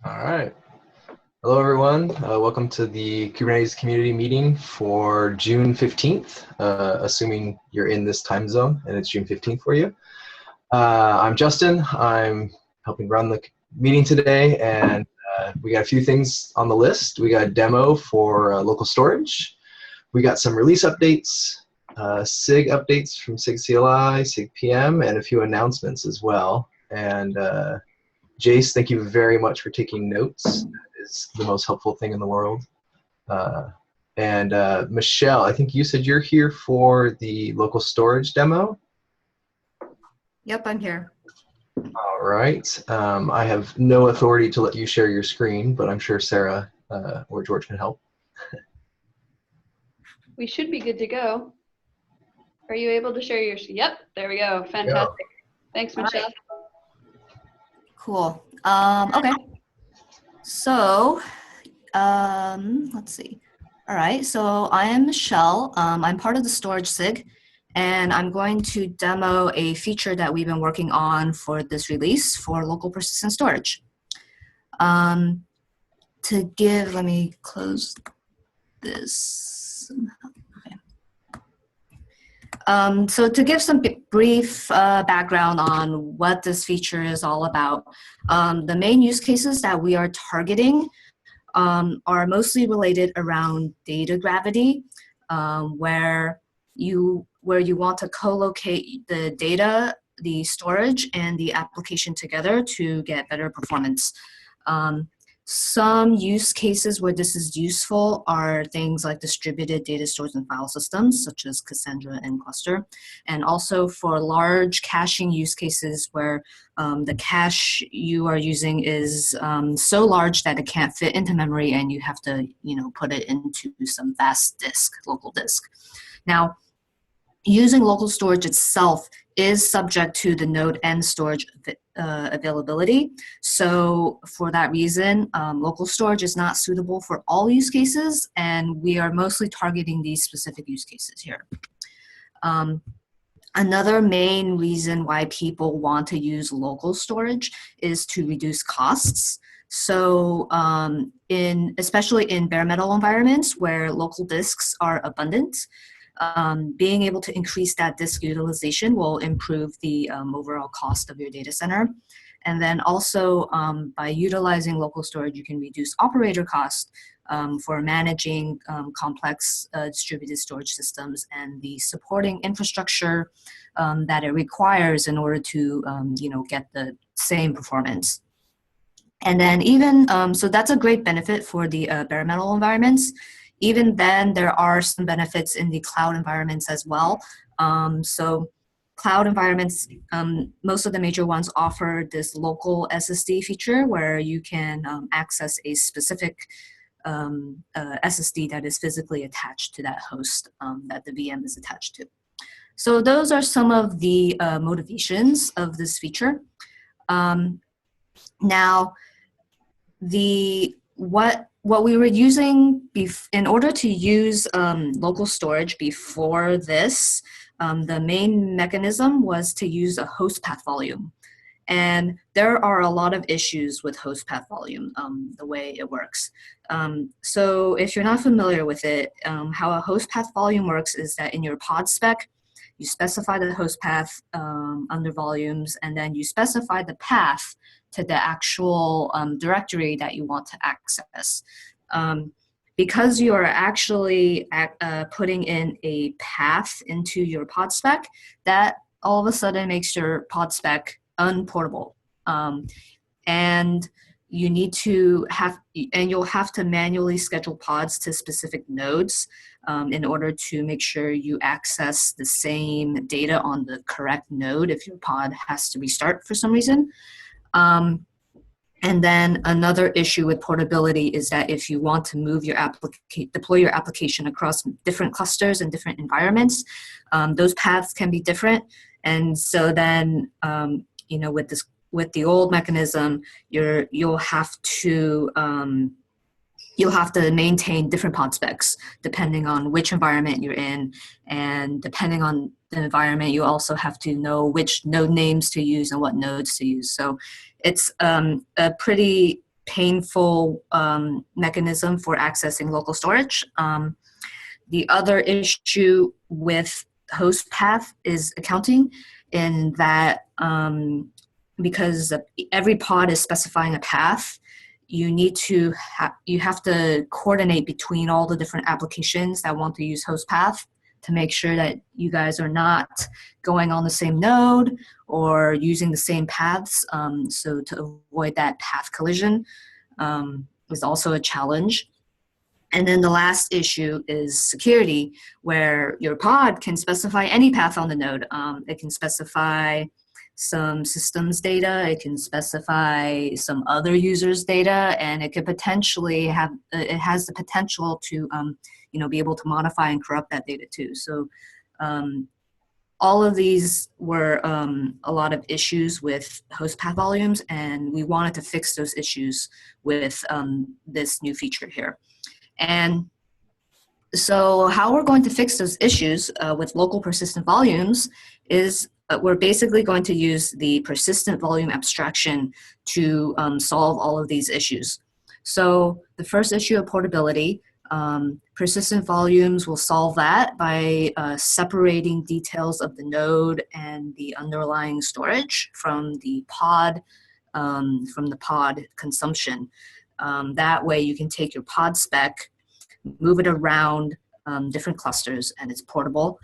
All right. Hello, everyone. Welcome to the Kubernetes community meeting for June 15th, assuming you're in this time zone and it's June 15th for you. I'm Justin. I'm helping run the meeting today, and we got a few things on the list. We got a demo for local storage. We got some release updates, SIG updates from SIG CLI, SIG PM, and a few announcements as well. And Jace, thank you very much for taking notes. That is the most helpful thing in the world. And Michelle, I think you said you're here for the local storage demo. Yep, I'm here. All right. I have no authority to let you share your screen, but I'm sure Sarah or George can help. We should be good to go. Are you able to share your? Yep, there we go. Fantastic. Thanks, Michelle. Right. Cool. Okay. So, let's see. All right. So I am Michelle. I'm part of the storage SIG, and I'm going to demo a feature that we've been working on for this release for local persistent storage. Let me close this. Okay. So to give some brief background on what this feature is all about, the main use cases that we are targeting are mostly related around data gravity, where you want to co-locate the data, the storage, and the application together to get better performance. Some use cases where this is useful are things like distributed data stores and file systems, such as Cassandra and Cluster, and also for large caching use cases where the cache you are using is so large that it can't fit into memory, and you have to, put it into some vast disk, local disk. Now, using local storage itself is subject to the node and storage availability. So for that reason, local storage is not suitable for all use cases, and we are mostly targeting these specific use cases here. Another main reason why people want to use local storage is to reduce costs. So especially in bare metal environments where local disks are abundant, being able to increase that disk utilization will improve the overall cost of your data center. And then also by utilizing local storage, you can reduce operator cost for managing complex distributed storage systems and the supporting infrastructure that it requires in order to get the same performance. And then even, so that's a great benefit for the bare metal environments. Even then, there are some benefits in the cloud environments as well. So cloud environments, most of the major ones offer this local SSD feature where you can access a specific SSD that is physically attached to that host that the VM is attached to. So those are some of the motivations of this feature. Now, what we were using in order to use local storage before this, the main mechanism was to use a host path volume. And there are a lot of issues with host path volume, the way it works. So if you're not familiar with it, how a host path volume works is that in your pod spec, you specify the host path under volumes, and then you specify the path to the actual directory that you want to access. Because you are actually putting in a path into your pod spec, that all of a sudden makes your pod spec unportable. And you need to you'll have to manually schedule pods to specific nodes in order to make sure you access the same data on the correct node if your pod has to restart for some reason. And then another issue with portability is that if you want to move your deploy your application across different clusters and different environments, those paths can be different. And so then, with the old mechanism, you'll have to maintain different pod specs depending on which environment you're in, and depending on the environment, you also have to know which node names to use and what nodes to use. So it's a pretty painful mechanism for accessing local storage. The other issue with host path is accounting, in that because every pod is specifying a path, you have to coordinate between all the different applications that want to use host path to make sure that you guys are not going on the same node or using the same paths. So to avoid that path collision is also a challenge. And then the last issue is security, where your pod can specify any path on the node. It can specify some systems data, it can specify some other users' data, and it could potentially it has the potential to be able to modify and corrupt that data too. So all of these were a lot of issues with host path volumes, and we wanted to fix those issues with this new feature here. And so how we're going to fix those issues with local persistent volumes is we're basically going to use the persistent volume abstraction to solve all of these issues. So the first issue of portability, persistent volumes will solve that by separating details of the node and the underlying storage from the pod consumption. That way you can take your pod spec, move it around different clusters, and it's portable.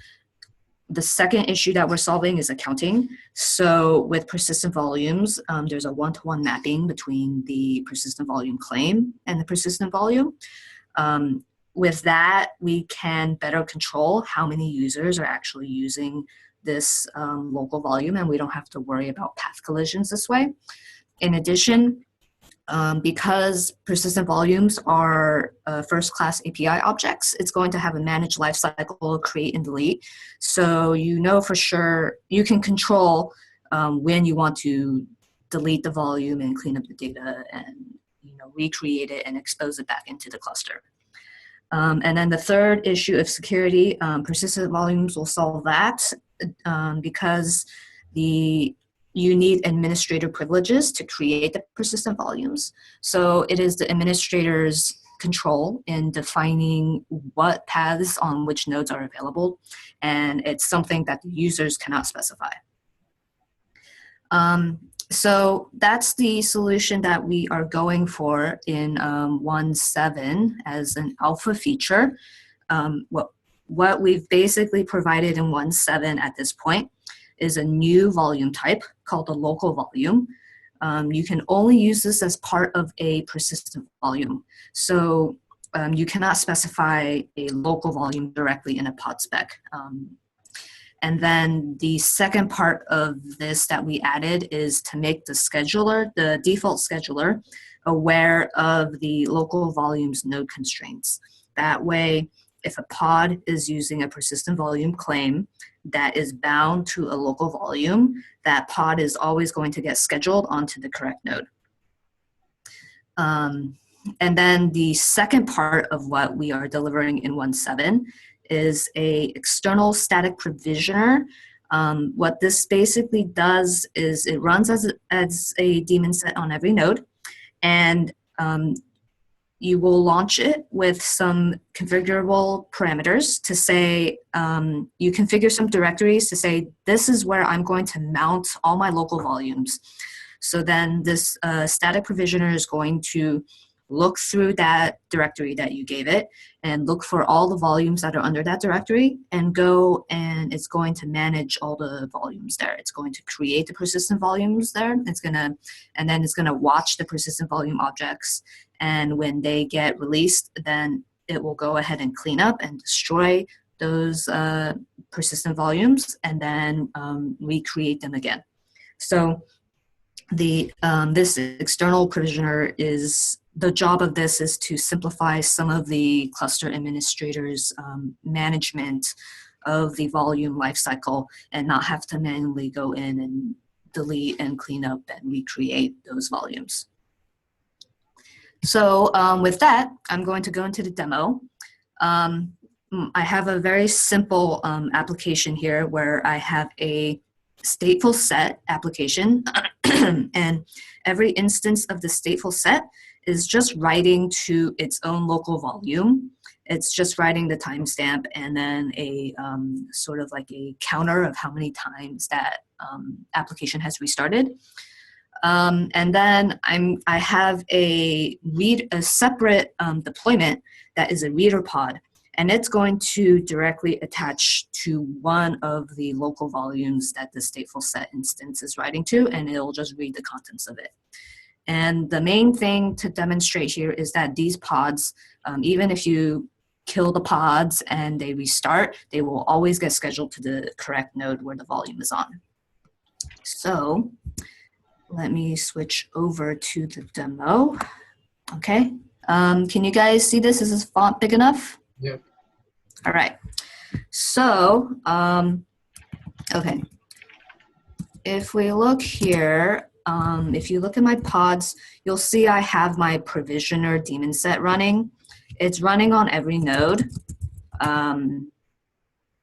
The second issue that we're solving is accounting. So with persistent volumes, there's a one-to-one mapping between the persistent volume claim and the persistent volume. With that, we can better control how many users are actually using this local volume, and we don't have to worry about path collisions this way. In addition, because persistent volumes are first-class API objects, it's going to have a managed lifecycle, create and delete. So you know for sure you can control when you want to delete the volume and clean up the data and recreate it and expose it back into the cluster. And then the third issue of security, persistent volumes will solve that because you need administrator privileges to create the persistent volumes. So it is the administrator's control in defining what paths on which nodes are available, and it's something that the users cannot specify. So that's the solution that we are going for in 1.7 as an alpha feature. What we've basically provided in 1.7 at this point is a new volume type called the local volume. You can only use this as part of a persistent volume. So you cannot specify a local volume directly in a pod spec. And then the second part of this that we added is to make the scheduler, the default scheduler, aware of the local volumes node constraints. That way, if a pod is using a persistent volume claim that is bound to a local volume, that pod is always going to get scheduled onto the correct node. And then the second part of what we are delivering in 1.7 is a external static provisioner. What this basically does is it runs as a daemon set on every node, and you will launch it with some configurable parameters to say, you configure some directories to say, this is where I'm going to mount all my local volumes. So then this static provisioner is going to look through that directory that you gave it and look for all the volumes that are under that directory and go, and it's going to manage all the volumes there. It's going to create the persistent volumes there. And then it's gonna watch the persistent volume objects. And when they get released, then it will go ahead and clean up and destroy those persistent volumes and then recreate them again. So this external provisioner the job of this is to simplify some of the cluster administrators' management of the volume lifecycle and not have to manually go in and delete and clean up and recreate those volumes. So with that, I'm going to go into the demo. I have a very simple application here where I have a stateful set application And every instance of the stateful set is just writing to its own local volume. It's just writing the timestamp and then a sort of like a counter of how many times that application has restarted. And then I have a separate deployment that is a reader pod, and it's going to directly attach to one of the local volumes that the stateful set instance is writing to, and it'll just read the contents of it. And the main thing to demonstrate here is that these pods, even if you kill the pods and they restart, they will always get scheduled to the correct node where the volume is on. So let me switch over to the demo. Okay. Can you guys see this? Is this font big enough? Yep. All right. So, okay. If we look here, if you look at my pods, you'll see I have my provisioner daemon set running. It's running on every node.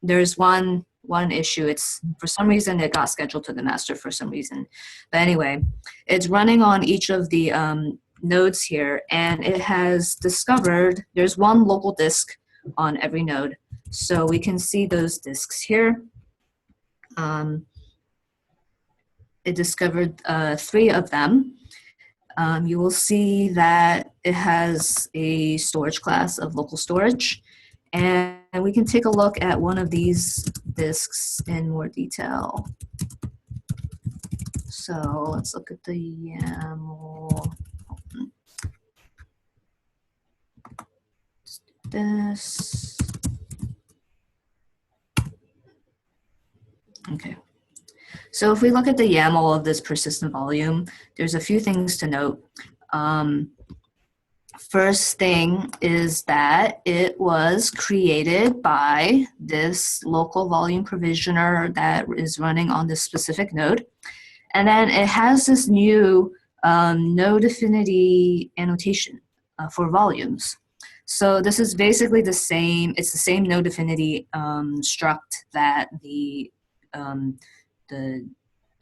There's one issue. It's for some reason it got scheduled to the master for some reason. But anyway, it's running on each of the nodes here, and it has discovered there's one local disk on every node. So we can see those disks here. It discovered 3 of them. You will see that it has a storage class of local storage. And we can take a look at one of these disks in more detail. So let's look at the YAML. Let's do this. Okay. So if we look at the YAML of this persistent volume, there's a few things to note. First thing is that it was created by this local volume provisioner that is running on this specific node. And then it has this new node affinity annotation for volumes. So this is basically the same, it's the same node affinity struct that the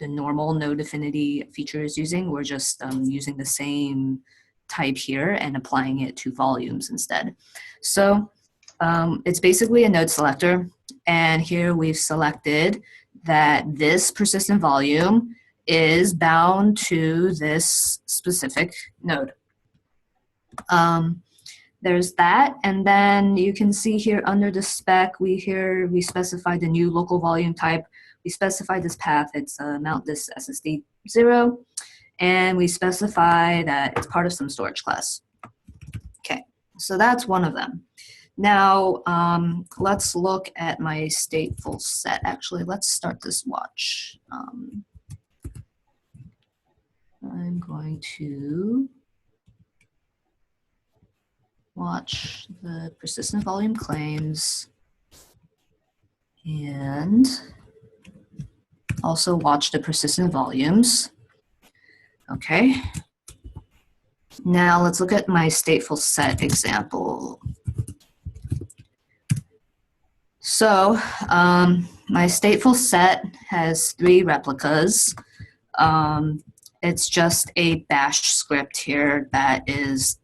normal node affinity feature is using. We're just using the same type here and applying it to volumes instead. So it's basically a node selector, and here we've selected that this persistent volume is bound to this specific node. There's that, and then you can see here under the spec, we specified the new local volume type. We specify this path, it's mount this SSD 0, and we specify that it's part of some storage class. Okay, so that's one of them. Now, let's look at my stateful set. Actually, let's start this watch. I'm going to watch the persistent volume claims and also watch the persistent volumes. Okay. Now let's look at my stateful set example. So my stateful set has 3 replicas. It's just a bash script here that is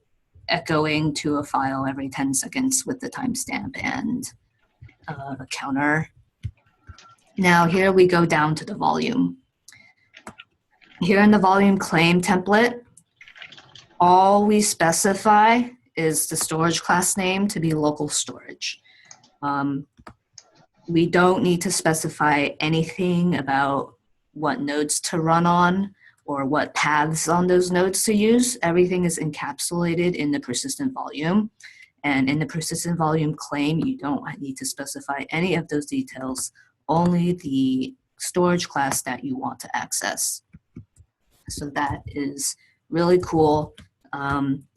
echoing to a file every 10 seconds with the timestamp and a counter. Now here we go down to the volume. Here in the volume claim template, all we specify is the storage class name to be local storage. We don't need to specify anything about what nodes to run on or what paths on those nodes to use. Everything is encapsulated in the persistent volume. And in the persistent volume claim, you don't need to specify any of those details, only the storage class that you want to access. So that is really cool.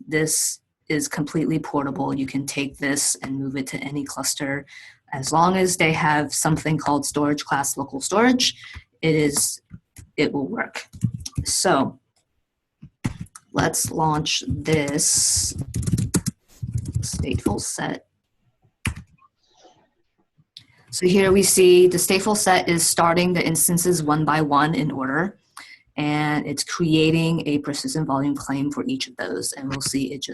This is completely portable. You can take this and move it to any cluster. As long as they have something called storage class local storage, it will work. So let's launch this stateful set. So here we see the stateful set is starting the instances one by one in order. and it's creating a persistent volume claim for each of those. And we'll see it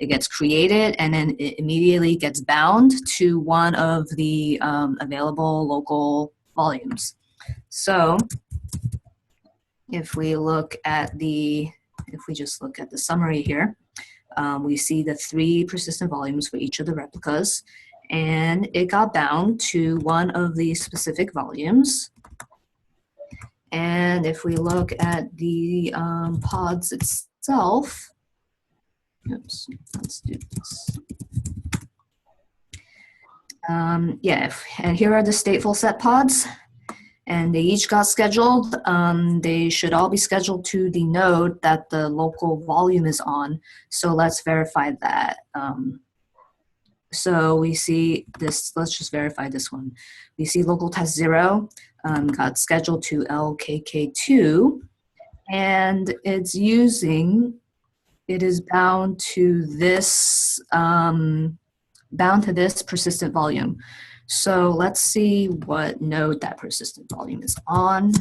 gets created, and then it immediately gets bound to one of the available local volumes. So if we just look at the summary here, we see the 3 persistent volumes for each of the replicas, and it got bound to one of the specific volumes. And if we look at the pods itself, oops, let's do this. And here are the stateful set pods, and they each got scheduled. They should all be scheduled to the node that the local volume is on. So let's verify that. So we see this, let's just verify this one. We see local test 0 got scheduled to LKK2, and it is bound to this persistent volume. So let's see what node that persistent volume is on.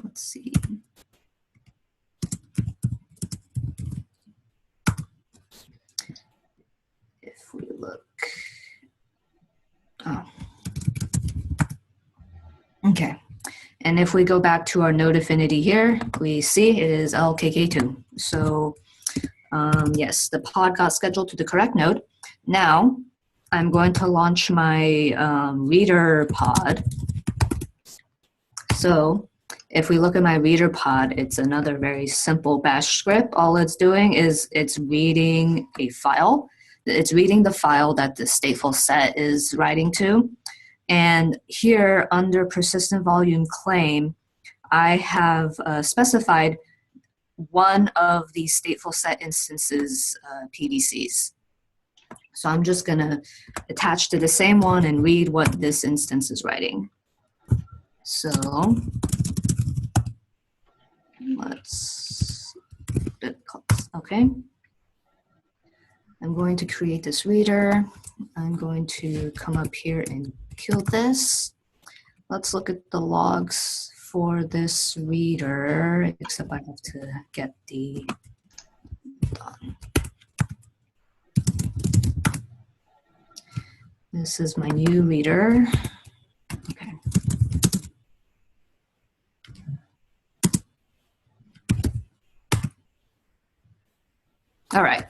Let's see. If we look, okay. And if we go back to our node affinity here, we see it is LKK2. So yes, the pod got scheduled to the correct node. Now, I'm going to launch my reader pod. So if we look at my reader pod, it's another very simple bash script. All it's doing is it's reading a file. It's reading the file that the stateful set is writing to. And here under persistent volume claim, I have specified one of the stateful set instances PDCs. So I'm just going to attach to the same one and read what this instance is writing. So okay. I'm going to create this reader. I'm going to come up here and kill this. Let's look at the logs for this reader, except I have to get the done. This is my new reader. Okay. All right.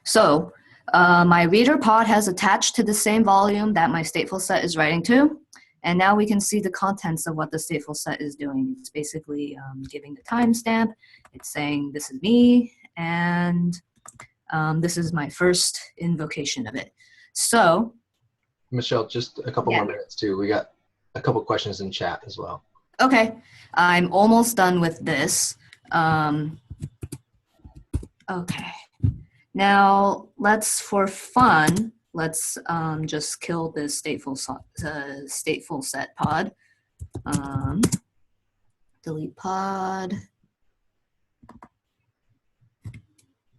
So my reader pod has attached to the same volume that my stateful set is writing to. And now we can see the contents of what the stateful set is doing. It's basically giving the timestamp. It's saying this is me, and this is my first invocation of it. So, Michelle, just a couple more minutes too. We got a couple questions in chat as well. Okay, I'm almost done with this. Okay, now for fun, let's just kill this stateful set pod. Delete pod.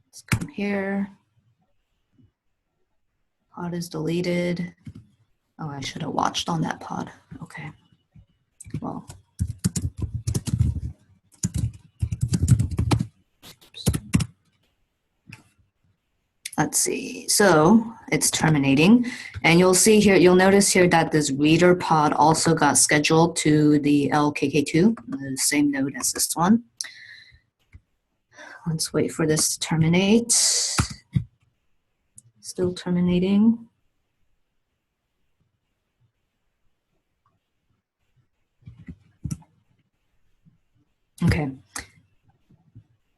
Let's come here. Pod is deleted. Oh, I should have watched on that pod. Okay. Well. Let's see. So it's terminating. And you'll see here, you'll notice here that this reader pod also got scheduled to the LKK2, the same node as this one. Let's wait for this to terminate. Still terminating. Okay.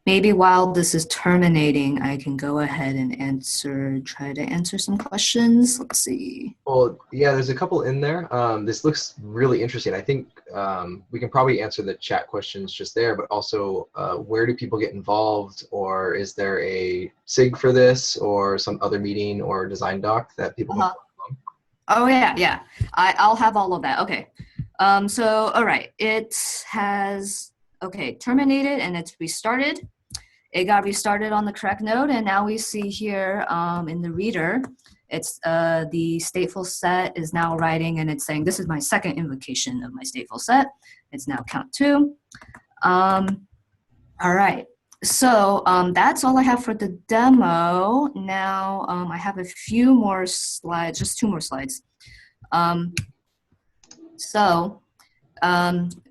Maybe while this is terminating, I can go ahead and try to answer some questions. Let's see. Well, yeah, there's a couple in there. This looks really interesting. I think we can probably answer the chat questions just there, but also where do people get involved, or is there a SIG for this, or some other meeting or design doc that people can follow along? Oh, yeah. I'll have all of that. Okay. So, all right. It has, terminated and it's restarted. It got restarted on the correct node, and now we see here in the reader, it's the stateful set is now writing, and it's saying this is my second invocation of my stateful set. It's now count 2. All right. So that's all I have for the demo. Now I have a few more slides, just 2 more slides.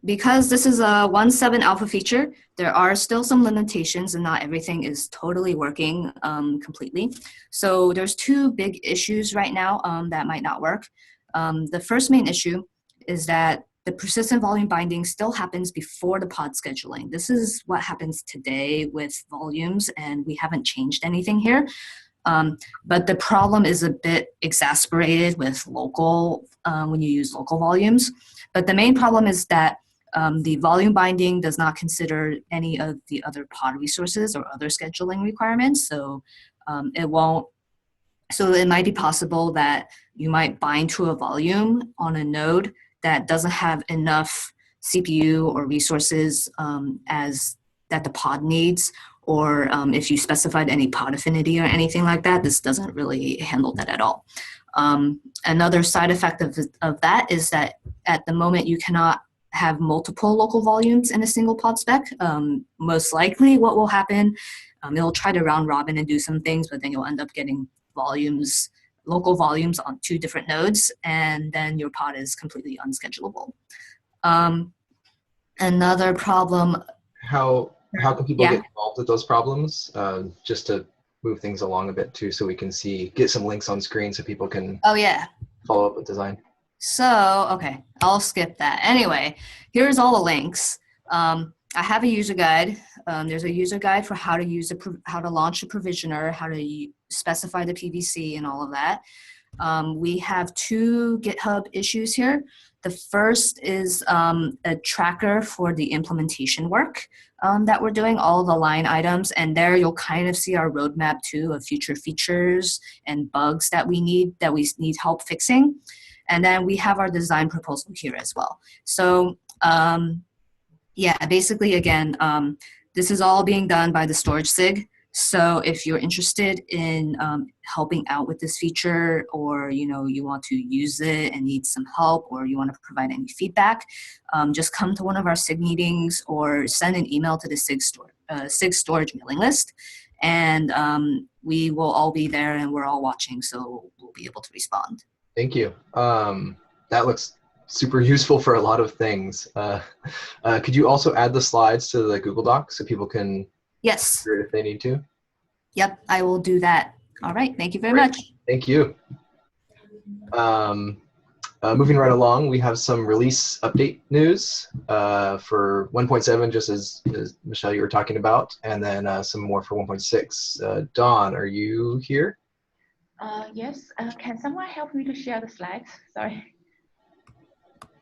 Because this is a 1.7 alpha feature, there are still some limitations and not everything is totally working completely. So there's 2 big issues right now that might not work. The first main issue is that the persistent volume binding still happens before the pod scheduling. This is what happens today with volumes, and we haven't changed anything here. But the problem is a bit exacerbated with local, when you use local volumes. But the main problem is that the volume binding does not consider any of the other pod resources or other scheduling requirements. So it might be possible that you might bind to a volume on a node that doesn't have enough CPU or resources as that the pod needs, or if you specified any pod affinity or anything like that, this doesn't really handle that at all. Another side effect of that is that at the moment you cannot have multiple local volumes in a single pod spec. Most likely what will happen, it'll try to round robin and do some things, but then you'll end up getting local volumes on 2 different nodes, and then your pod is completely unschedulable. Another problem. How can people get involved with those problems? Just to move things along a bit too, so we can get some links on screen so people can follow up with design. So, okay, I'll skip that. Anyway, here's all the links. I have a user guide. There's a user guide for how to launch a provisioner, how to specify the PVC and all of that. We have 2 GitHub issues here. The first is a tracker for the implementation work that we're doing, all the line items, and there you'll kind of see our roadmap too of future features and bugs that we need help fixing. And then we have our design proposal here as well. So basically again, this is all being done by the storage SIG. So if you're interested in helping out with this feature, or you want to use it and need some help, or you want to provide any feedback, just come to one of our SIG meetings or send an email to the SIG storage mailing list, and we will all be there and we're all watching, so we'll be able to respond. Thank you. That looks super useful for a lot of things. Could you also add the slides to the Google Doc so people can Yes. if they need to? Yep, I will do that. All right, thank you very much. Thank you. Moving right along, we have some release update news for 1.7, just as Michelle, you were talking about, and then some more for 1.6. Dawn, are you here? Yes. Can someone help me to share the slides? Sorry.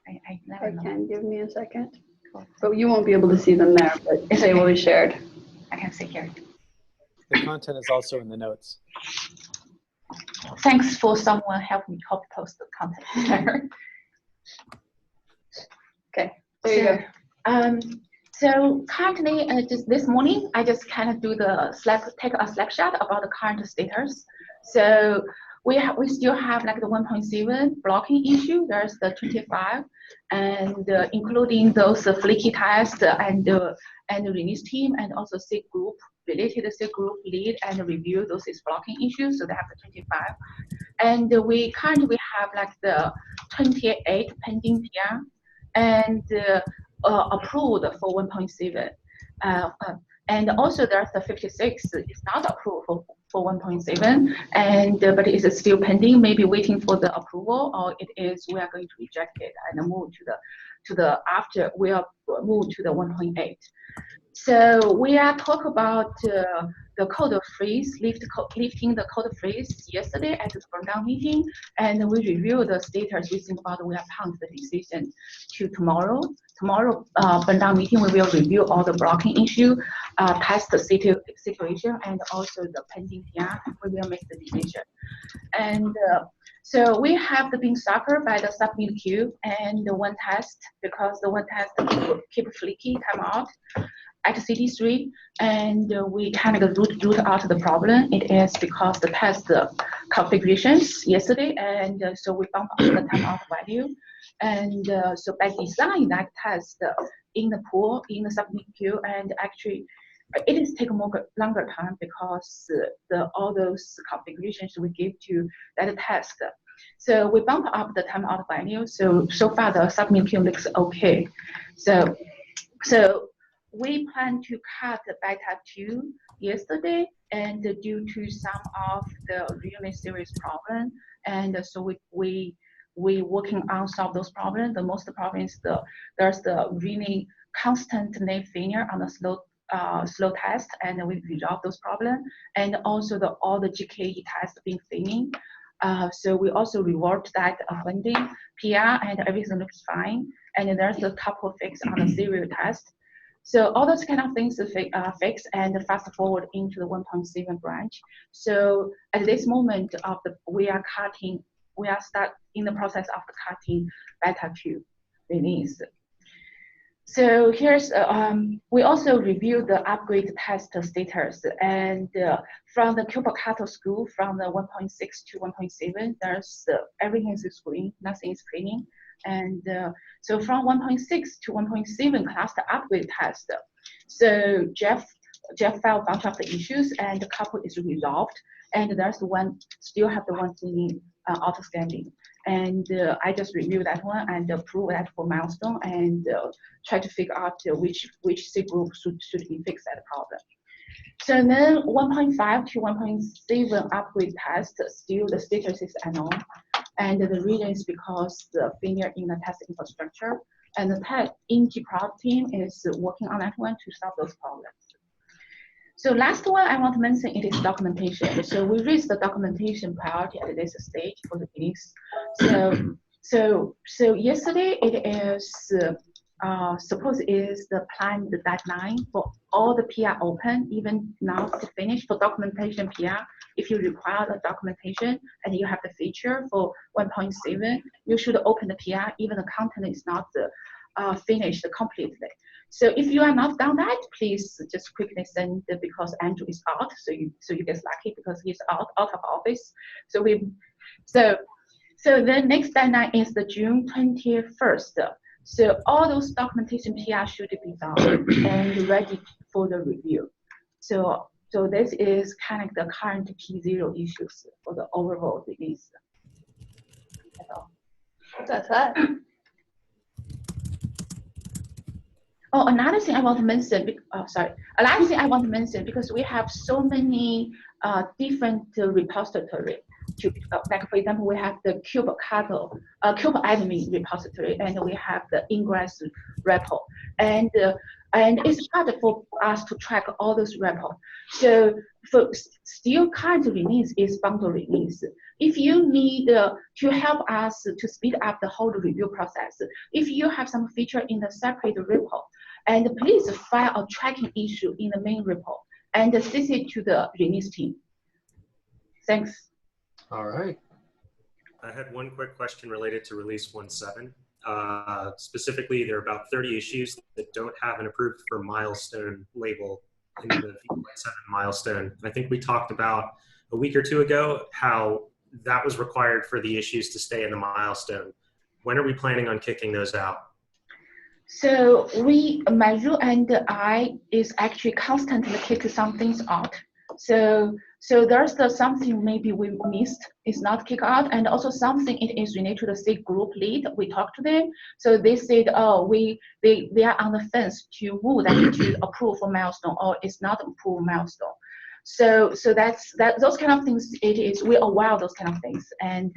I can. Give me a second. Cool. But you won't be able to see them there, but they will be shared. I can see here. The content is also in the notes. Thanks for someone help me copy post the content there. Okay, there you go. So currently, just this morning, I just kind of take a snapshot about the current status. So we still have like the 1.7 blocking issue. There's the 25, and including those flaky tests and release team, and also SIG group related SIG group lead and review those blocking issues. So they have the 25, and we currently have like the 28 pending PR and approved for 1.7. And also there's the 56 is not approved for 1.7, and but it is still pending, maybe waiting for the approval, or we are going to reject it and move to the after we are moved to the 1.8. So we are talk about the code freeze, lifting the code freeze yesterday at the burn down meeting, and we review the status. We think about we have pounced the decision to tomorrow. Tomorrow burn down meeting, we will review all the blocking issue, test the situation, and also the pending PR. We will make the decision. And so we have been suffered by the submit queue and the one test, because the one test keep flaky timeout. at CD3, and we kind of root out the problem. It is because the test configurations yesterday, and so we bumped up the timeout value. And so by design that test in the pool, in the submit queue, and actually it is take longer time because all those configurations we give to that test. So we bump up the timeout value. So far the submit queue looks okay. So we plan to cut beta 2 yesterday, and due to some of the really serious problem, and so we working on solve those problems. The most problem is there's the really constant name failure on the slow test, and we resolve those problems, and also all the GKE tests being failing. So we also reward that funding PR, and everything looks fine. And there's a couple fix on the serial test. So all those kind of things fix and fast forward into the 1.7 branch. So at this moment we are in the process of cutting beta 2 release. So here's, we also reviewed the upgrade test status, and from the Kubernetes school, from the 1.6 to 1.7, there's everything is green, nothing is cleaning. And so from 1.6 to 1.7 cluster upgrade test, so Jeff found a bunch of the issues, and the couple is resolved, and there's one, still have the one thing auto scaling. And I just reviewed that one and approve that for milestone, and try to figure out which C group should be fixed that problem. So then 1.5 to 1.7 upgrade test, still the status is unknown. And the reason is because the failure in the test infrastructure, and the Inti product team is working on that one to solve those problems. So last one I want to mention, it is documentation. So we raised the documentation priority at this stage for the release. So yesterday it is suppose is the planned deadline for all the PR open, even now to finish for documentation PR. If you require the documentation and you have the feature for 1.7, you should open the PR even the content is not finished completely. So if you are not done that, please just quickly send because Andrew is out. So you get lucky because he's out of office. So the next deadline is the June 21st. So all those documentation PR should be done and ready for the review. So this is kind of the current P0 issues for the overall release. That's all. That's that. Oh, another thing I want to mention, another thing I want to mention, because we have so many different repository. Like for example, we have the kubeadmin repository, and we have the ingress repo, and it's hard for us to track all those repo. So for still current release is bundle release. If you need to help us to speed up the whole review process, if you have some feature in the separate repo, and please file a tracking issue in the main repo and CC to the release team. Thanks. All right. I had one quick question related to release 1.7. Specifically, there are about 30 issues that don't have an approved for milestone label in the 1.7 milestone. I think we talked about a week or two ago how that was required for the issues to stay in the milestone. When are we planning on kicking those out? So Maru and I is actually constantly kicking some things out. So there's something maybe we missed, is not kicked out, and also something it is related to the C group lead. We talked to them, so they said, oh, they are on the fence to move that to approve for milestone, or it's not approved milestone. So that's those kind of things. It is we're aware of those kind of things, and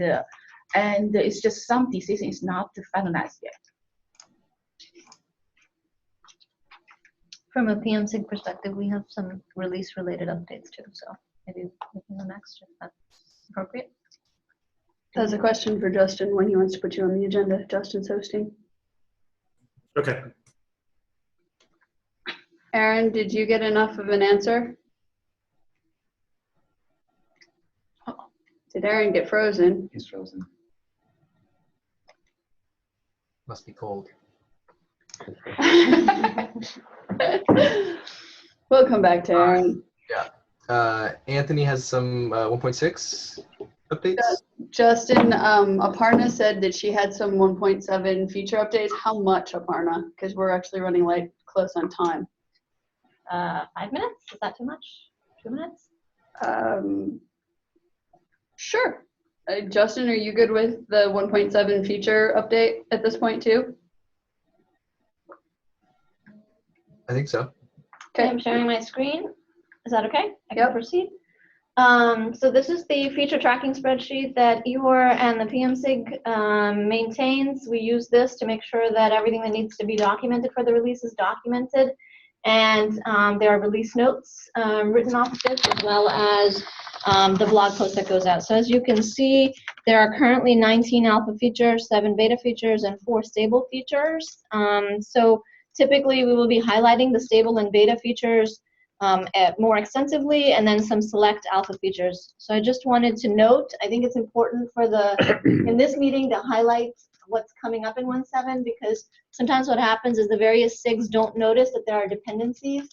it's just some decision is not finalized yet. From a PMSig perspective, we have some release-related updates too, so maybe in the next, if that's appropriate. That's a question for Justin when he wants to put you on the agenda. Justin's hosting. Okay. Aaron, did you get enough of an answer? Did Aaron get frozen? He's frozen. Must be cold. We'll come back to Aaron. Anthony has some 1.6 updates. Justin, Aparna said that she had some 1.7 feature updates. How much, Aparna? Because we're actually running like close on time. 5 minutes? Is that too much? 2 minutes? Sure. Justin, are you good with the 1.7 feature update at this point too? I think so. Okay, I'm sharing my screen. Is that okay? I can Yep. proceed. So this is the feature tracking spreadsheet that EOR and the PMSIG maintains. We use this to make sure that everything that needs to be documented for the release is documented. And there are release notes written off of this, as well as the blog post that goes out. So as you can see, there are currently 19 alpha features, 7 beta features, and 4 stable features. So typically, we will be highlighting the stable and beta features more extensively, and then some select alpha features. So I just wanted to note, I think it's important for in this meeting to highlight what's coming up in 1.7, because sometimes what happens is the various SIGs don't notice that there are dependencies,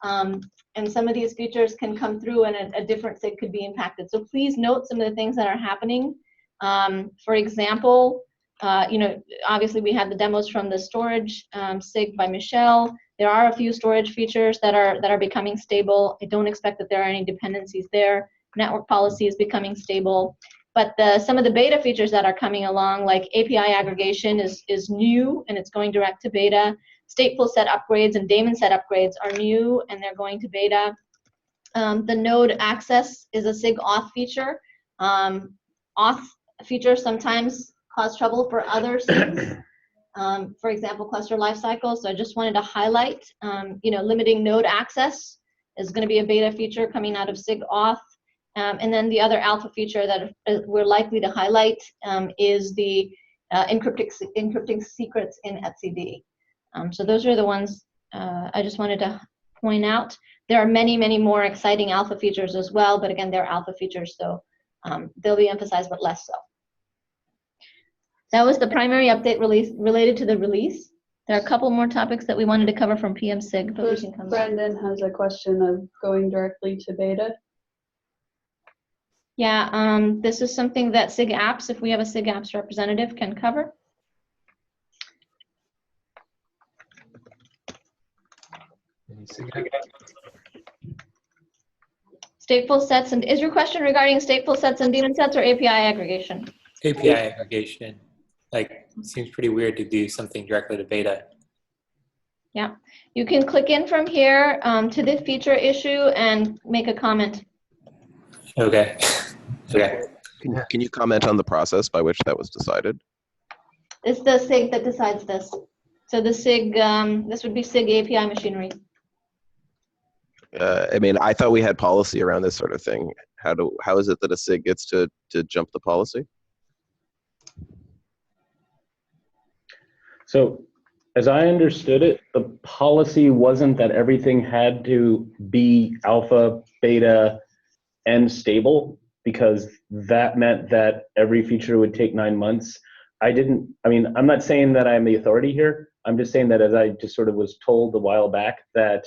and some of these features can come through and a different SIG could be impacted. So please note some of the things that are happening. For example, obviously we had the demos from the storage SIG by Michelle. There are a few storage features that are becoming stable. I don't expect that there are any dependencies there. Network policy is becoming stable. But some of the beta features that are coming along, like API aggregation is new and it's going direct to beta. Stateful set upgrades and daemon set upgrades are new and they're going to beta. The node access is a SIG auth feature. Auth features sometimes cause trouble for other SIGs. For example, cluster lifecycle. So I just wanted to highlight, limiting node access is going to be a beta feature coming out of SIG auth. And then the other alpha feature that we're likely to highlight is the encrypting secrets in etcd. So those are the ones I just wanted to point out. There are many, many more exciting alpha features as well, but again, they're alpha features, so they'll be emphasized, but less so. That was the primary update related to the release. There are a couple more topics that we wanted to cover from PMSIG, but we can come back. Brandon has a question of going directly to beta. Yeah, this is something that SIG apps, if we have a SIG apps representative, can cover. Stateful sets, and is your question regarding stateful sets and daemon sets or API aggregation? API aggregation. Like, seems pretty weird to do something directly to beta. Yeah, you can click in from here to the feature issue and make a comment. Okay. Okay. Can you comment on the process by which that was decided? It's the SIG that decides this. So the SIG, this would be SIG API machinery. I mean, I thought we had policy around this sort of thing. How is it that a SIG gets to jump the policy? So as I understood it, the policy wasn't that everything had to be alpha, beta, and stable, because that meant that every feature would take 9 months. I'm not saying that I'm the authority here. I'm just saying that as I just sort of was told a while back, that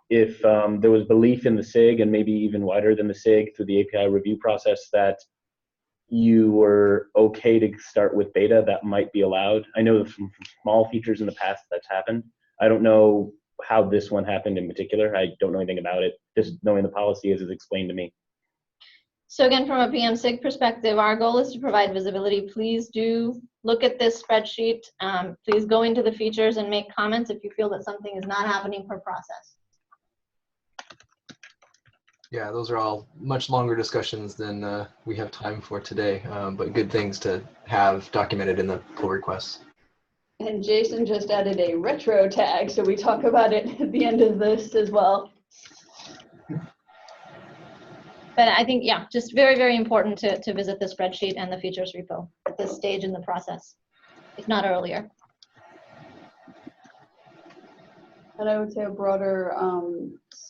if there was belief in the SIG, and maybe even wider than the SIG through the API review process, that you were okay to start with beta, that might be allowed. I know from small features in the past that's happened. I don't know how this one happened in particular. I don't know anything about it. Just knowing the policy as is explained to me. So again, from a PMSIG perspective, our goal is to provide visibility. Please do look at this spreadsheet. Please go into the features and make comments if you feel that something is not happening per process. Yeah, those are all much longer discussions than we have time for today, but good things to have documented in the pull requests. And Jason just added a retro tag, so we talk about it at the end of this as well. But I think, yeah, just very, very important to visit the spreadsheet and the features repo at this stage in the process, if not earlier. And I would say a broader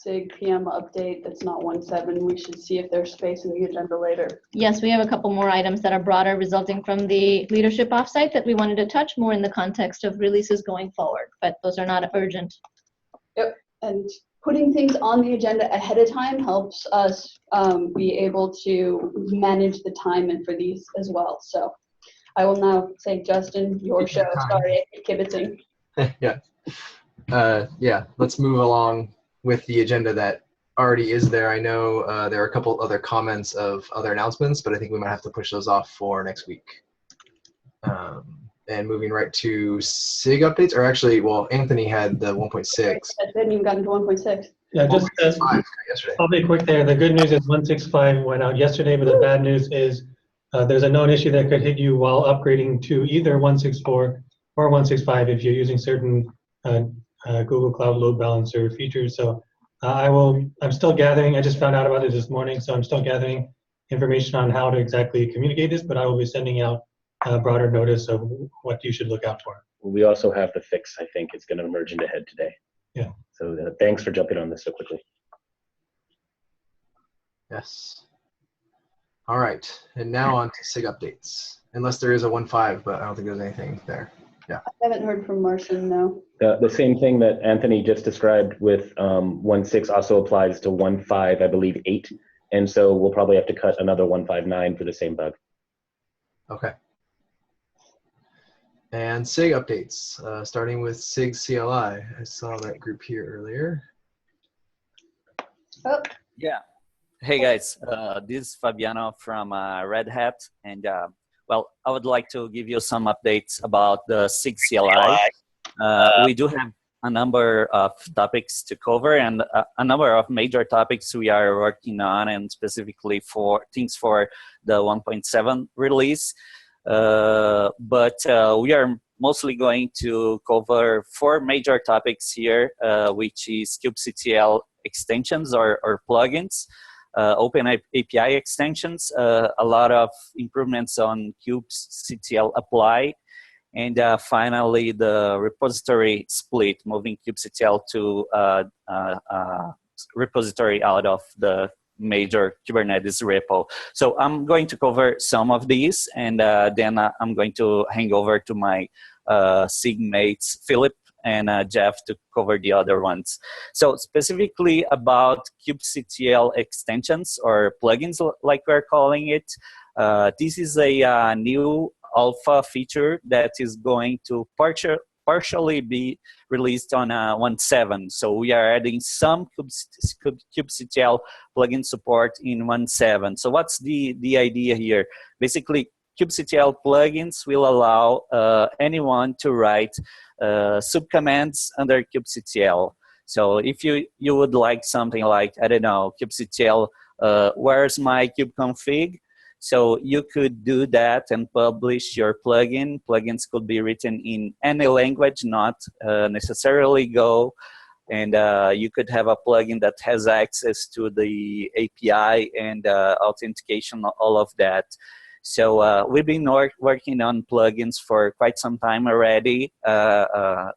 SIG PM update that's not 1.7, we should see if there's space in the agenda later. Yes, we have a couple more items that are broader resulting from the leadership offsite that we wanted to touch more in the context of releases going forward, but those are not urgent. Yep, and putting things on the agenda ahead of time helps us be able to manage the time and for these as well. So I will now say, Justin, your show. Sorry, I keep kibitzing. Yeah. Yeah, let's move along with the agenda that already is there. I know there are a couple other comments of other announcements, but I think we might have to push those off for next week. And moving right to SIG updates, or actually, well, Anthony had the 1.6. I didn't even got into 1.6. Yeah, just yesterday. I'll be quick there. The good news is 1.6.5 went out yesterday, but the bad news is there's a known issue that could hit you while upgrading to either 1.6.4 or 1.6.5 if you're using certain Google Cloud Load Balancer features. So I'm still gathering. I just found out about it this morning, so I'm still gathering information on how to exactly communicate this, but I will be sending out a broader notice of what you should look out for. We also have the fix. I think it's going to emerge into head today. Yeah. So thanks for jumping on this so quickly. Yes. All right, and now on to SIG updates. Unless there is a 1.5, but I don't think there's anything there. Yeah. I haven't heard from Martian, no. The same thing that Anthony just described with 1.6 also applies to 1.5, I believe 8. And so we'll probably have to cut another 1.5.9 for the same bug. Okay. And SIG updates, starting with SIG CLI. I saw that group here earlier. Oh. Yeah. Hey guys, this is Fabiano from Red Hat, and well, I would like to give you some updates about the SIG CLI. We do have a number of topics to cover, and a number of major topics we are working on, and specifically for things for the 1.7 release. But we are mostly going to cover 4 major topics here, which is kubectl extensions or plugins, open API extensions, a lot of improvements on kubectl apply, and finally the repository split, moving kubectl to repository out of the major Kubernetes repo. So I'm going to cover some of these, and then I'm going to hand over to my SIG mates, Philip and Jeff, to cover the other ones. So specifically about kubectl extensions or plugins, like we're calling it, this is a new alpha feature that is going to partially be released on 1.7. So we are adding some kubectl plugin support in 1.7. So what's the idea here? Basically, kubectl plugins will allow anyone to write subcommands under kubectl. So if you would like something like, I don't know, kubectl, where's my kubeconfig? So you could do that and publish your plugin. Plugins could be written in any language, not necessarily Go. And you could have a plugin that has access to the API and authentication, all of that. So we've been working on plugins for quite some time already,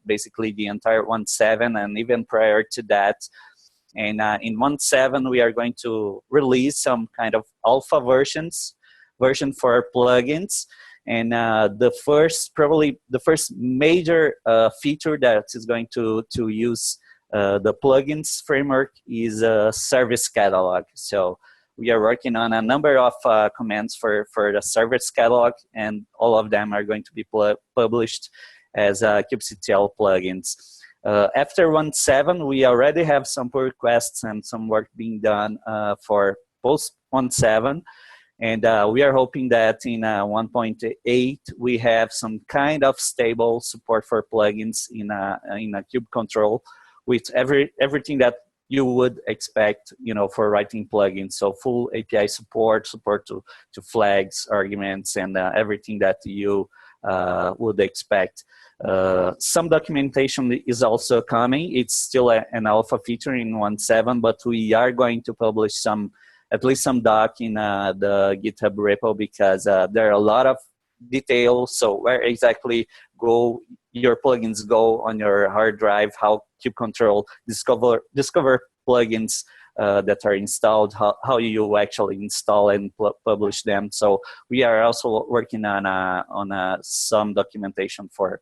basically the entire 1.7 and even prior to that. And in 1.7, we are going to release some kind of alpha version for plugins. And probably the first major feature that is going to use the plugins framework is a service catalog. So we are working on a number of commands for the service catalog, and all of them are going to be published as kubectl plugins. After 1.7, we already have some pull requests and some work being done for post 1.7. And we are hoping that in 1.8, we have some kind of stable support for plugins in a kube control with everything that you would expect, for writing plugins. So full API support to flags, arguments, and everything that you would expect. Some documentation is also coming. It's still an alpha feature in 1.7, but we are going to publish at least some doc in the GitHub repo, because there are a lot of details. So where exactly your plugins go on your hard drive, how kube control discover plugins that are installed, how you actually install and publish them. So we are also working on some documentation for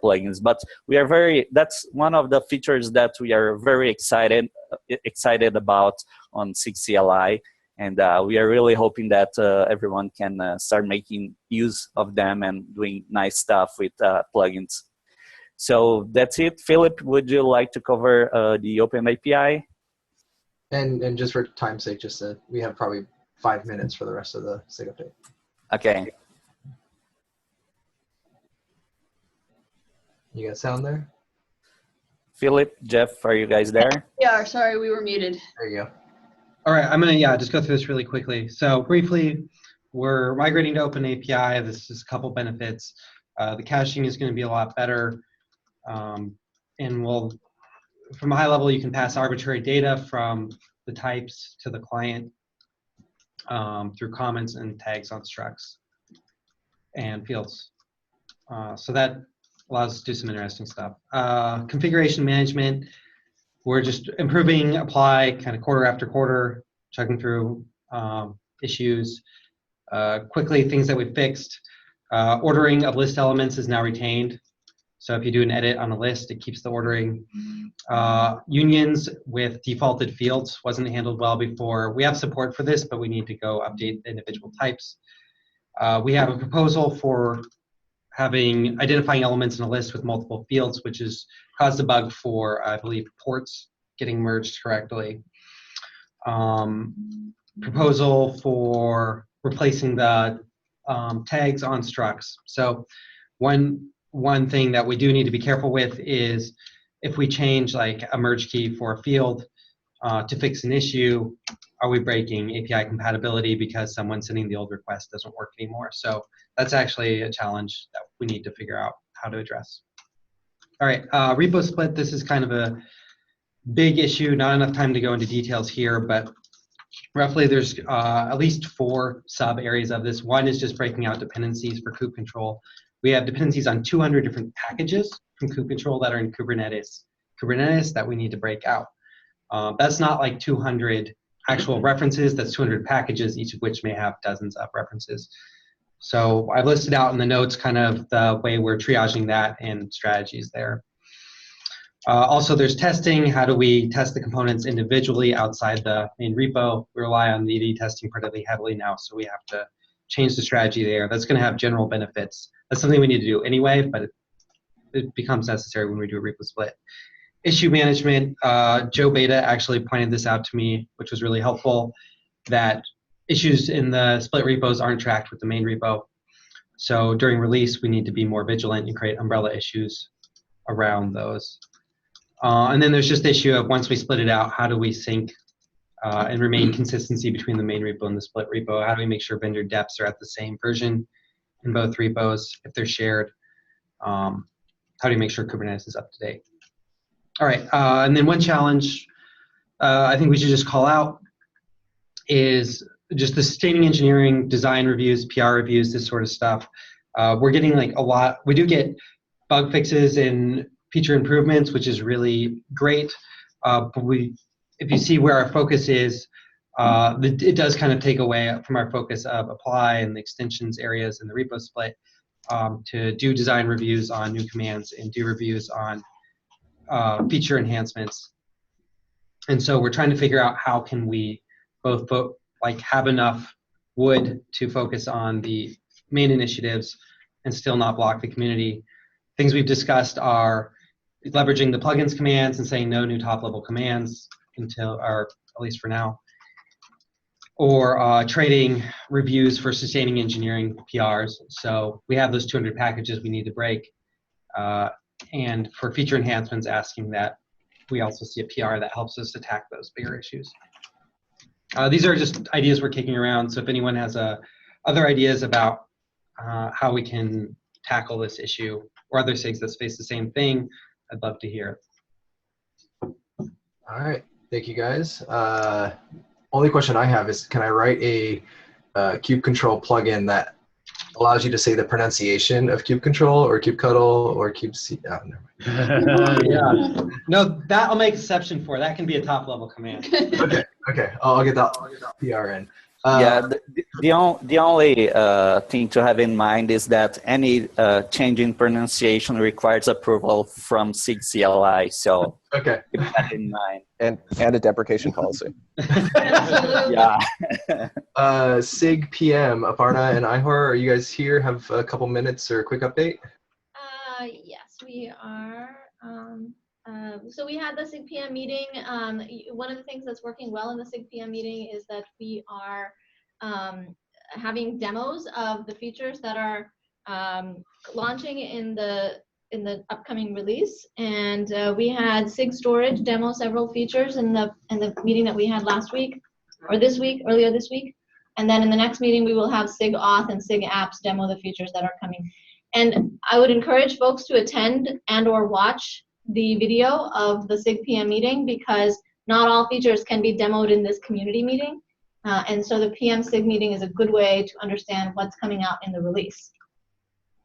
plugins. But we are that's one of the features that we are very excited about on 6CLI. And we are really hoping that everyone can start making use of them and doing nice stuff with plugins. So that's it. Philip, would you like to cover the Open API? And just for time's sake, we have probably 5 minutes for the rest of the SIG update. Okay. You got sound there? Philip, Jeff, are you guys there? Yeah, sorry, we were muted. There you go. All right, I'm gonna just go through this really quickly. So briefly, we're migrating to Open API. This is a couple benefits. The caching is going to be a lot better, and from a high level, you can pass arbitrary data from the types to the client through comments and tags on structs and fields. So that allows us to do some interesting stuff. Configuration management, we're just improving apply kind of quarter after quarter, checking through issues. Quickly, things that we fixed. Ordering of list elements is now retained. So if you do an edit on a list, it keeps the ordering. Unions with defaulted fields wasn't handled well before. We have support for this, but we need to go update individual types. We have a proposal for identifying elements in a list with multiple fields, which has caused a bug for, I believe, ports getting merged correctly. Proposal for replacing the tags on structs. So one thing that we do need to be careful with is if we change like a merge key for a field to fix an issue, are we breaking API compatibility because someone sending the old request doesn't work anymore? So that's actually a challenge that we need to figure out how to address. All right, repo split. This is kind of a big issue. Not enough time to go into details here, but roughly there's at least 4 sub areas of this. One is just breaking out dependencies for kube control. We have dependencies on 200 different packages from kube control that are in Kubernetes that we need to break out. That's not like 200 actual references, that's 200 packages, each of which may have dozens of references. So I've listed out in the notes kind of the way we're triaging that and strategies there. Also, there's testing. How do we test the components individually outside the main repo? We rely on the testing pretty heavily now, so we have to change the strategy there. That's going to have general benefits. That's something we need to do anyway, but it becomes necessary when we do a repo split. Issue management, Joe Beta actually pointed this out to me, which was really helpful, that issues in the split repos aren't tracked with the main repo. So during release, we need to be more vigilant and create umbrella issues around those. And then there's just the issue of once we split it out, how do we sync and remain consistency between the main repo and the split repo? How do we make sure vendor deps are at the same version in both repos if they're shared? How do you make sure Kubernetes is up to date? All right, and then one challenge I think we should just call out is just the sustaining engineering, design reviews, PR reviews, this sort of stuff. We're getting like a lot. We do get bug fixes and feature improvements, which is really great. But if you see where our focus is, it does kind of take away from our focus of apply and the extensions areas in the repo split to do design reviews on new commands and do reviews on feature enhancements. And so we're trying to figure out how can we both have enough wood to focus on the main initiatives and still not block the community. Things we've discussed are leveraging the plugins commands and saying no new top-level commands or at least for now, or trading reviews for sustaining engineering PRs. So we have those 200 packages we need to break, and for feature enhancements, asking that we also see a PR that helps us attack those bigger issues. These are just ideas we're kicking around, so if anyone has other ideas about how we can tackle this issue or other SIGs that face the same thing, I'd love to hear. All right, thank you guys. Only question I have is, can I write a kube control plugin that allows you to say the pronunciation of kubectl or kubectl or kubec. Oh, never mind. Yeah. No, that'll make exception for. That can be a top level command. Okay. I'll get that PR in. Yeah, the only thing to have in mind is that any change in pronunciation requires approval from SIG CLI. So okay, keep that in mind. And a deprecation policy. Yeah. SIG PM, Aparna and Ihor, are you guys here? Have a couple minutes or a quick update? Yes, we are. So we had the SIG PM meeting. One of the things that's working well in the SIG PM meeting is that we are having demos of the features that are launching in the upcoming release. And we had SIG storage demo several features in the meeting that we had last week, or earlier this week. And then in the next meeting, we will have SIG auth and SIG apps demo the features that are coming. And I would encourage folks to attend and or watch the video of the SIG PM meeting, because not all features can be demoed in this community meeting. And so the PM SIG meeting is a good way to understand what's coming out in the release.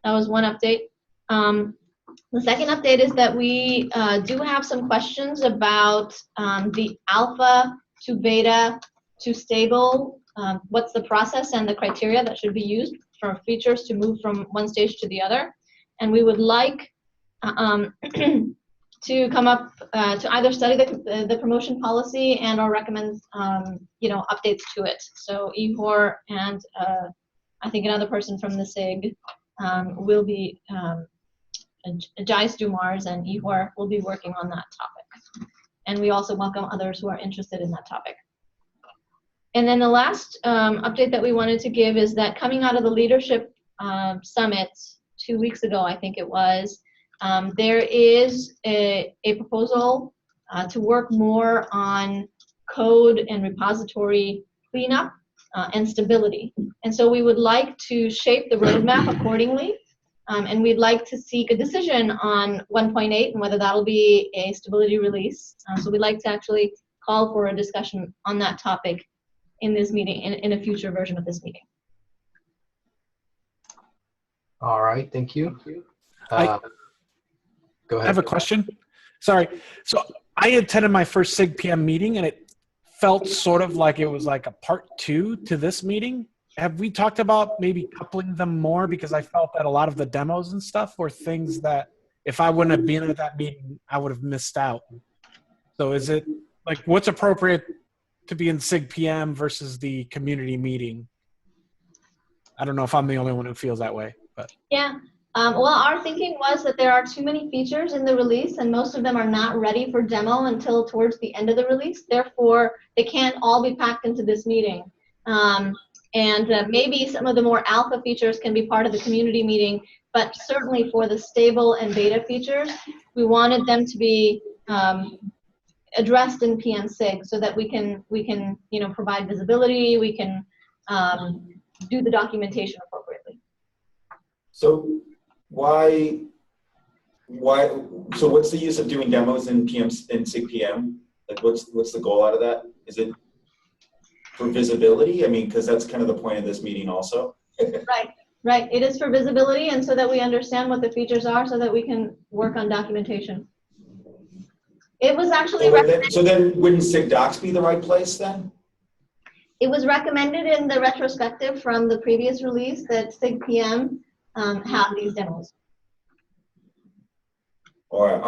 That was one update. The second update is that we do have some questions about the alpha to beta to stable. What's the process and the criteria that should be used for features to move from one stage to the other? And we would like to come up to either study the promotion policy and or recommend updates to it. So Ihor and I think another person from the SIG will be Jais Dumars and Ihor will be working on that topic. And we also welcome others who are interested in that topic. And then the last update that we wanted to give is that coming out of the leadership summit 2 weeks ago, I think it was, there is a proposal to work more on code and repository cleanup and stability. And so we would like to shape the roadmap accordingly. And we'd like to seek a decision on 1.8 and whether that'll be a stability release. So we'd like to actually call for a discussion on that topic in this meeting, in a future version of this meeting. All right, thank you. Go ahead. I have a question. Sorry. So I attended my first SIG PM meeting, and it felt sort of like it was like a part 2 to this meeting. Have we talked about maybe coupling them more? Because I felt that a lot of the demos and stuff were things that if I wouldn't have been at that meeting, I would have missed out. So is it like what's appropriate to be in SIG PM versus the community meeting? I don't know if I'm the only one who feels that way, but. Yeah. Well, our thinking was that there are too many features in the release, and most of them are not ready for demo until towards the end of the release. Therefore, they can't all be packed into this meeting. Maybe some of the more alpha features can be part of the community meeting, but certainly for the stable and beta features, we wanted them to be addressed in PM SIG so that we can provide visibility, we can do the documentation appropriately. So so what's the use of doing demos in SIG PM? Like what's the goal out of that? Is it for visibility? I mean, because that's kind of the point of this meeting also. Right. It is for visibility and so that we understand what the features are so that we can work on documentation. It was actually so then wouldn't SIG docs be the right place then? It was recommended in the retrospective from the previous release that SIG PM have these demos. All right,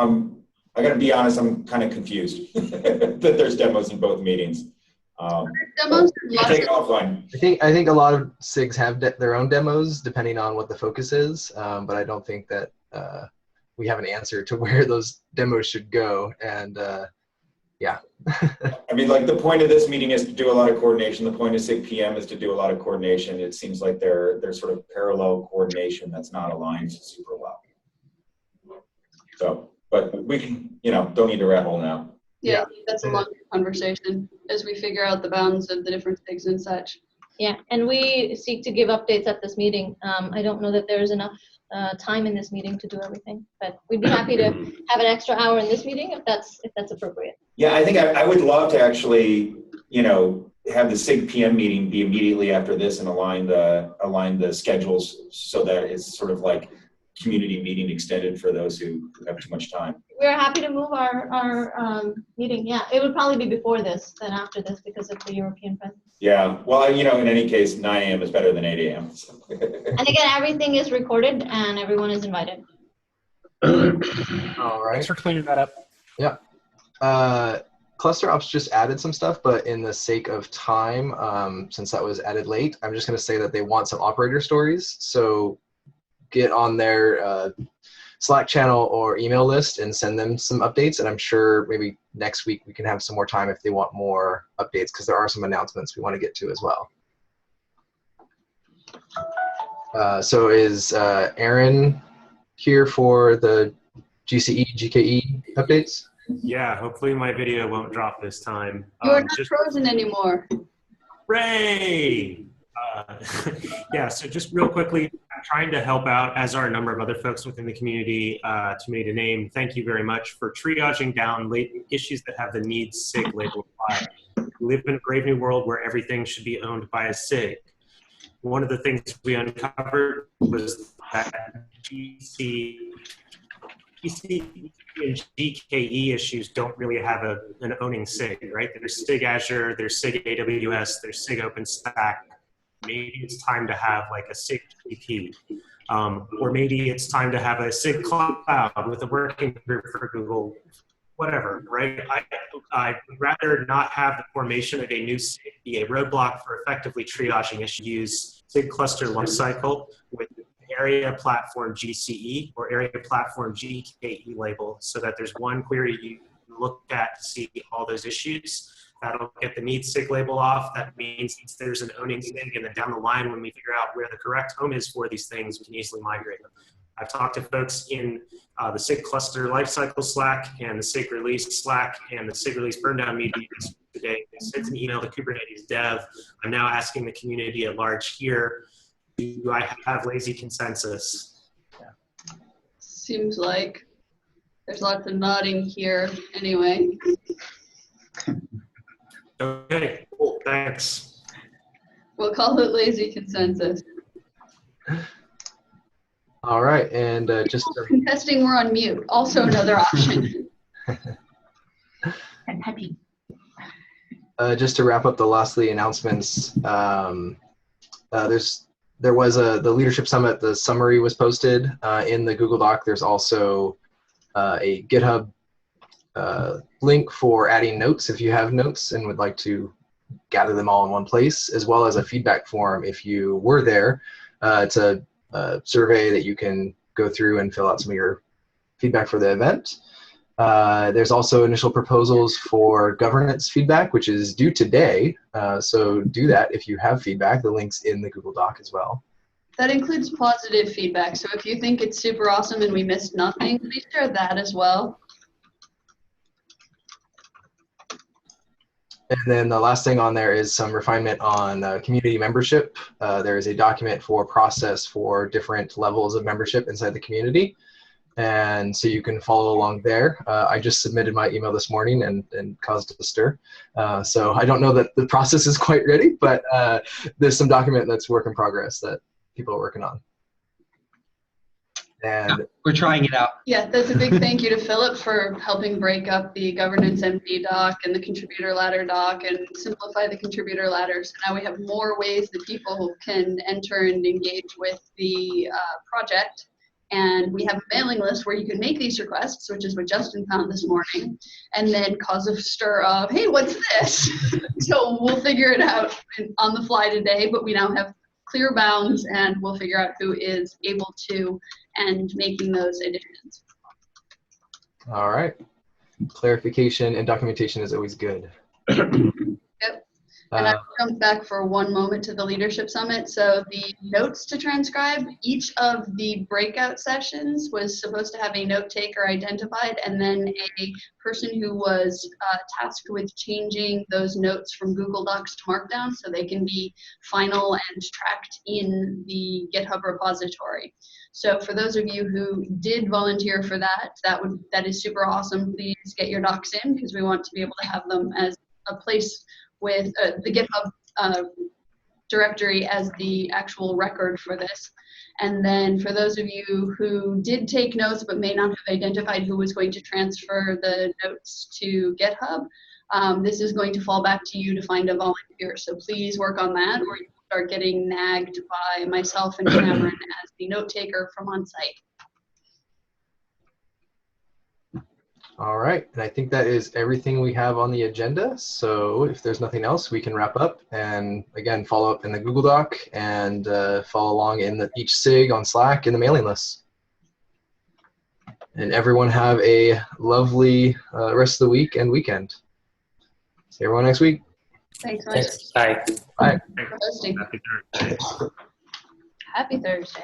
I gotta be honest, I'm kind of confused that there's demos in both meetings. Demos take it offline. I think a lot of SIGs have their own demos depending on what the focus is, but I don't think that we have an answer to where those demos should go. And yeah. I mean, like the point of this meeting is to do a lot of coordination. The point of SIG PM is to do a lot of coordination. It seems like there's sort of parallel coordination that's not aligned super well. So, but we can, don't need to rat hole now. Yeah, that's a long conversation as we figure out the bounds of the different things and such. Yeah, and we seek to give updates at this meeting. I don't know that there's enough time in this meeting to do everything, but we'd be happy to have an extra hour in this meeting if that's appropriate. Yeah, I think I would love to actually, have the SIG PM meeting be immediately after this and align the schedules so that it's sort of like community meeting extended for those who have too much time. We're happy to move our meeting. Yeah, it would probably be before this than after this because of the European presence. Yeah, well, you know, in any case, 9 a.m. is better than 8 a.m. So. And again, everything is recorded and everyone is invited. All right. Thanks for cleaning that up. Yeah. Cluster Ops just added some stuff, but in the sake of time, since that was added late, I'm just going to say that they want some operator stories. So get on their Slack channel or email list and send them some updates. And I'm sure maybe next week we can have some more time if they want more updates, because there are some announcements we want to get to as well. So is Aaron here for the GCE, GKE updates? Yeah, hopefully my video won't drop this time. You are not frozen anymore. Hooray! Yeah, so just real quickly, I'm trying to help out, as are a number of other folks within the community, too many to name. Thank you very much for triaging down latent issues that have the need SIG label applied. We live in a brave new world where everything should be owned by a SIG. One of the things we uncovered was that PC and GKE issues don't really have an owning SIG, right? There's SIG Azure, there's SIG AWS, there's SIG OpenStack. Maybe it's time to have like a SIG GP. Or maybe it's time to have a SIG Cloud with a working group for Google, whatever, right? I'd rather not have the formation of a new SIG be a roadblock for effectively triaging issues. Use SIG cluster lifecycle with area platform GCE or area platform GKE label so that there's one query you can look at to see all those issues. That'll get the need SIG label off. That means there's an owning SIG, and then down the line when we figure out where the correct home is for these things, we can easily migrate them. I've talked to folks in the SIG cluster lifecycle Slack and the SIG release Slack and the SIG release burndown meeting today. I sent an email to Kubernetes dev. I'm now asking the community at large here, do I have lazy consensus? Yeah. Seems like there's lots of nodding here anyway. Okay, cool, thanks. We'll call it lazy consensus. All right, and just contesting we're on mute, also another option. I'm happy. Just to wrap up the lastly announcements, there was the leadership summit. The summary was posted in the Google Doc. There's also a GitHub link for adding notes if you have notes and would like to gather them all in one place, as well as a feedback form if you were there. It's a survey that you can go through and fill out some of your feedback for the event. There's also initial proposals for governance feedback, which is due today. So do that if you have feedback. The link's in the Google Doc as well. That includes positive feedback. So if you think it's super awesome and we missed nothing, please share that as well. And then the last thing on there is some refinement on community membership. There is a document for process for different levels of membership inside the community. And so you can follow along there. I just submitted my email this morning and caused a stir. So I don't know that the process is quite ready, but there's some document that's work in progress that people are working on. And we're trying it out. Yeah, that's a big thank you to Philip for helping break up the governance MD doc and the contributor ladder doc and simplify the contributor ladder. So now we have more ways that people can enter and engage with the project. And we have a mailing list where you can make these requests, which is what Justin found this morning, and then cause a stir of, hey, what's this? So we'll figure it out on the fly today, but we now have clear bounds and we'll figure out who is able to and making those additions. all right. Clarification and documentation is always good. Yep. And I'll jump back for one moment to the Leadership Summit. So the notes to transcribe, each of the breakout sessions was supposed to have a note taker identified and then a person who was tasked with changing those notes from Google Docs to Markdown so they can be final and tracked in the GitHub repository. So for those of you who did volunteer for that, that is super awesome. Please get your docs in because we want to be able to have them as a place with the GitHub directory as the actual record for this. And then for those of you who did take notes but may not have identified who was going to transfer the notes to GitHub, this is going to fall back to you to find a volunteer. So please work on that, or you will start getting nagged by myself and Cameron as the note taker from on site. All right, and I think that is everything we have on the agenda. So if there's nothing else, we can wrap up and again, follow up in the Google Doc and follow along in each SIG on Slack in the mailing list. And everyone have a lovely rest of the week and weekend. See everyone next week. Thanks, Mike. Bye. Bye. Thanks for hosting. Happy Thursday. Happy Thursday.